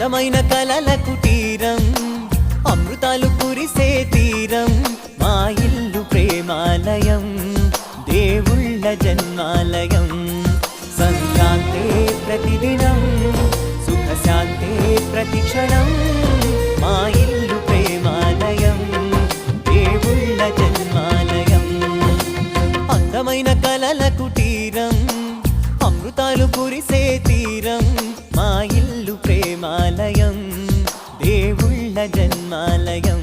అందమైన కలల కుటీరం అమృతాలు కురిసే తీరం మా ఇల్లు ప్రేమాలయం దేవుళ్ళ జన్మాలయం సంక్రాంతే ప్రతిదినం సుఖశాంతే ప్రతిక్షణం మా ఇల్లు ప్రేమాలయం దేవుళ్ళ జన్మాలయం అందమైన కలల కుటీరం అమృతాలు కురిసే తీరం మా ఇల్లు ప్రేమాలయం దేవుళ్ళ జన్మాలయం